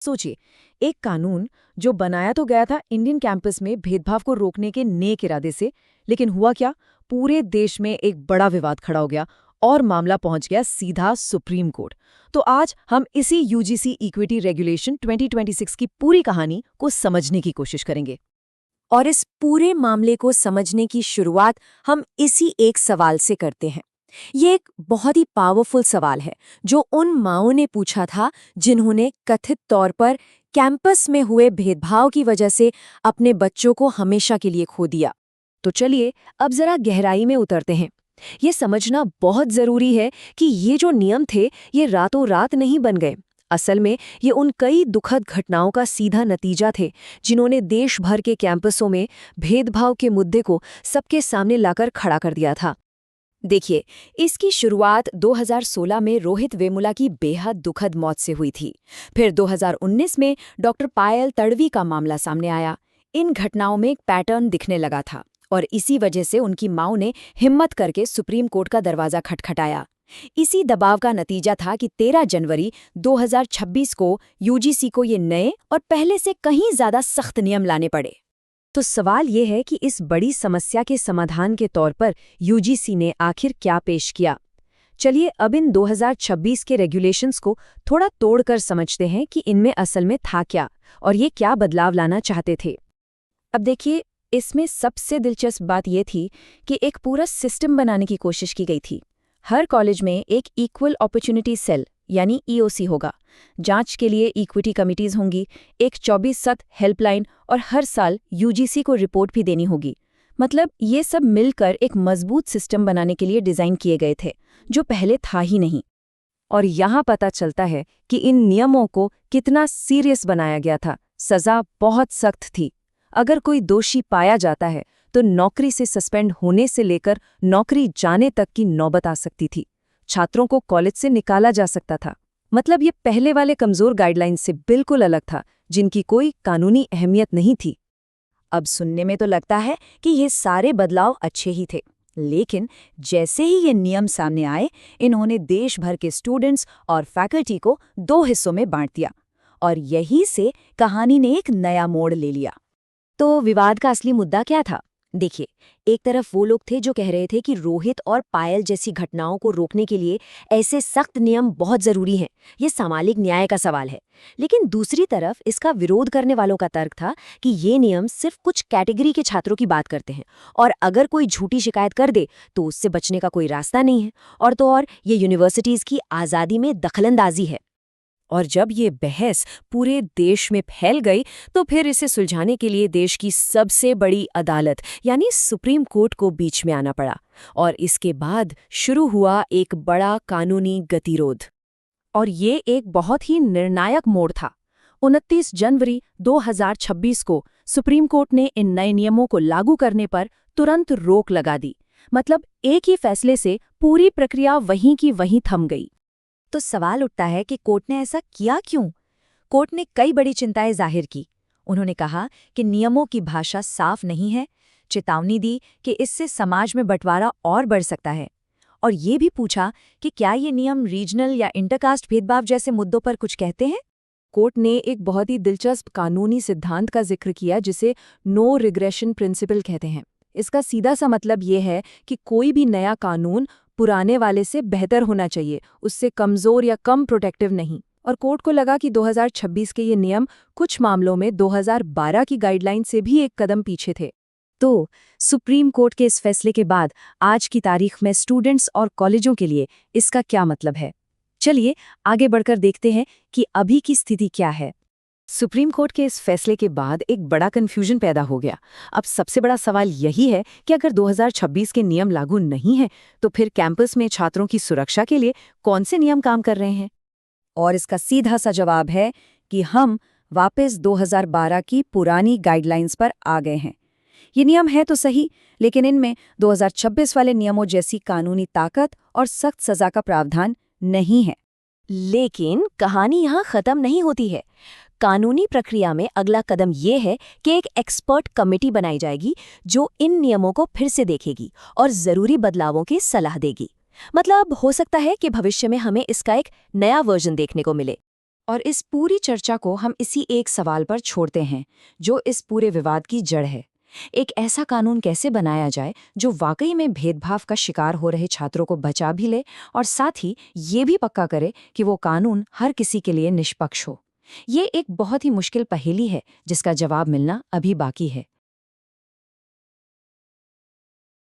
सोचिए, एक कानून जो बनाया तो गया था इंडियन कैंपस में भेदभाव को रोकने के नेक इरादे से, लेकिन हुआ क्या? पूरे देश में एक बड़ा विवाद खड़ा हो गया और मामला पहुंच गया सीधा सुप्रीम कोर्ट। तो आज हम इसी यूजीसी इक्विटी रेगुलेशन 2026 की पूरी कहानी को समझने की कोशिश करेंगे। और इस पूरे मामले को समझने की शुरुआत हम इसी एक सवाल से करते हैं। ये एक बहुत ही पावरफुल सवाल है जो उन माँओं ने पूछा था जिन्होंने कथित तौर पर कैंपस में हुए भेदभाव की वजह से अपने बच्चों को हमेशा के लिए खो दिया। तो चलिए अब जरा गहराई में उतरते हैं। ये समझना बहुत जरूरी है कि ये जो नियम थे ये रातों रात नहीं बन गए। असल में ये उन कई दुखद घटनाओं का सीधा नतीजा थे जिन्होंने देश भर के कैंपसों में भेदभाव के मुद्दे को सबके सामने लाकर खड़ा कर दिया था। देखिए, इसकी शुरुआत 2016 में रोहित वेमुला की बेहद दुखद मौत से हुई थी। फिर 2019 में डॉक्टर पायल तड़वी का मामला सामने आया। इन घटनाओं में एक पैटर्न दिखने लगा था और इसी वजह से उनकी मां ने हिम्मत करके सुप्रीम कोर्ट का दरवाजा खटखटाया। इसी दबाव का नतीजा था कि 13 जनवरी 2026 को यूजीसी को ये नए और पहले से कहीं ज्यादा सख्त नियम लाने पड़े। तो सवाल ये है कि इस बड़ी समस्या के समाधान के तौर पर यूजीसी ने आखिर क्या पेश किया। चलिए अब इन 2026 के रेगुलेशंस को थोड़ा तोड़कर समझते हैं कि इनमें असल में था क्या और ये क्या बदलाव लाना चाहते थे। अब देखिए, इसमें सबसे दिलचस्प बात यह थी कि एक पूरा सिस्टम बनाने की कोशिश की गई थी। हर कॉलेज में एक इक्वल अपॉर्चुनिटी सेल यानी ईओसी होगा, जांच के लिए इक्विटी कमिटीज होंगी, एक 24/7 हेल्पलाइन और हर साल यूजीसी को रिपोर्ट भी देनी होगी। मतलब ये सब मिलकर एक मजबूत सिस्टम बनाने के लिए डिज़ाइन किए गए थे, जो पहले था ही नहीं। और यहाँ पता चलता है कि इन नियमों को कितना सीरियस बनाया गया था। सज़ा बहुत सख्त थी। अगर कोई दोषी पाया जाता है तो नौकरी से सस्पेंड होने से लेकर नौकरी जाने तक की नौबत आ सकती थी। छात्रों को कॉलेज से निकाला जा सकता था। मतलब ये पहले वाले कमजोर गाइडलाइंस से बिल्कुल अलग था, जिनकी कोई कानूनी अहमियत नहीं थी। अब सुनने में तो लगता है कि ये सारे बदलाव अच्छे ही थे, लेकिन जैसे ही ये नियम सामने आए, इन्होंने देश भर के स्टूडेंट्स और फैकल्टी को 2 हिस्सों में बांट दिया और यहीं से कहानी ने एक नया मोड़ ले लिया। तो विवाद का असली मुद्दा क्या था? देखिए, एक तरफ वो लोग थे जो कह रहे थे कि रोहित और पायल जैसी घटनाओं को रोकने के लिए ऐसे सख्त नियम बहुत जरूरी हैं, ये सामाजिक न्याय का सवाल है। लेकिन दूसरी तरफ इसका विरोध करने वालों का तर्क था कि ये नियम सिर्फ कुछ कैटेगरी के छात्रों की बात करते हैं और अगर कोई झूठी शिकायत कर दे तो उससे बचने का कोई रास्ता नहीं है, और तो और ये यूनिवर्सिटीज की आज़ादी में दखलंदाजी है। और जब ये बहस पूरे देश में फैल गई तो फिर इसे सुलझाने के लिए देश की सबसे बड़ी अदालत यानी सुप्रीम कोर्ट को बीच में आना पड़ा और इसके बाद शुरू हुआ एक बड़ा कानूनी गतिरोध। और ये एक बहुत ही निर्णायक मोड़ था। 29 जनवरी 2026 को सुप्रीम कोर्ट ने इन नए नियमों को लागू करने पर तुरंत रोक लगा दी। मतलब एक ही फैसले से पूरी प्रक्रिया वहीं की वहीं थम गई। तो सवाल उठता है कि कोर्ट ने ऐसा किया क्यों? कोर्ट ने कई बड़ी चिंताएं जाहिर की। उन्होंने कहा कि नियमों की भाषा साफ नहीं है, चेतावनी दी कि इससे समाज में बंटवारा और बढ़ सकता है, और ये भी पूछा कि क्या ये नियम रीजनल या इंटरकास्ट भेदभाव जैसे मुद्दों पर कुछ कहते हैं। कोर्ट ने एक बहुत ही दिलचस्प कानूनी सिद्धांत का जिक्र किया जिसे नो रिग्रेशन प्रिंसिपल कहते हैं। इसका सीधा सा मतलब ये है कि कोई भी नया कानून पुराने वाले से बेहतर होना चाहिए, उससे कमजोर या कम प्रोटेक्टिव नहीं। और कोर्ट को लगा कि 2026 के ये नियम कुछ मामलों में 2012 की गाइडलाइन से भी एक कदम पीछे थे। तो सुप्रीम कोर्ट के इस फैसले के बाद आज की तारीख में स्टूडेंट्स और कॉलेजों के लिए इसका क्या मतलब है? चलिए आगे बढ़कर देखते हैं कि अभी की स्थिति क्या है। सुप्रीम कोर्ट के इस फैसले के बाद एक बड़ा कन्फ्यूजन पैदा हो गया। अब सबसे बड़ा सवाल यही है कि अगर 2026 के नियम लागू नहीं हैं, तो फिर कैंपस में छात्रों की सुरक्षा के लिए कौन से नियम काम कर रहे हैं? और इसका सीधा सा जवाब है कि हम वापस 2012 की पुरानी गाइडलाइंस पर आ गए हैं। ये नियम है तो सही, लेकिन इनमें 2026 वाले नियमों जैसी कानूनी ताकत और सख्त सजा का प्रावधान नहीं है। लेकिन कहानी यहाँ खत्म नहीं होती है। कानूनी प्रक्रिया में अगला कदम ये है कि एक एक्सपर्ट कमेटी बनाई जाएगी जो इन नियमों को फिर से देखेगी और जरूरी बदलावों की सलाह देगी। मतलब हो सकता है कि भविष्य में हमें इसका एक नया वर्जन देखने को मिले। और इस पूरी चर्चा को हम इसी एक सवाल पर छोड़ते हैं, जो इस पूरे विवाद की जड़ है। एक ऐसा कानून कैसे बनाया जाए जो वाकई में भेदभाव का शिकार हो रहे छात्रों को बचा भी ले और साथ ही ये भी पक्का करे कि वो कानून हर किसी के लिए निष्पक्ष हो। ये एक बहुत ही मुश्किल पहेली है जिसका जवाब मिलना अभी बाकी है।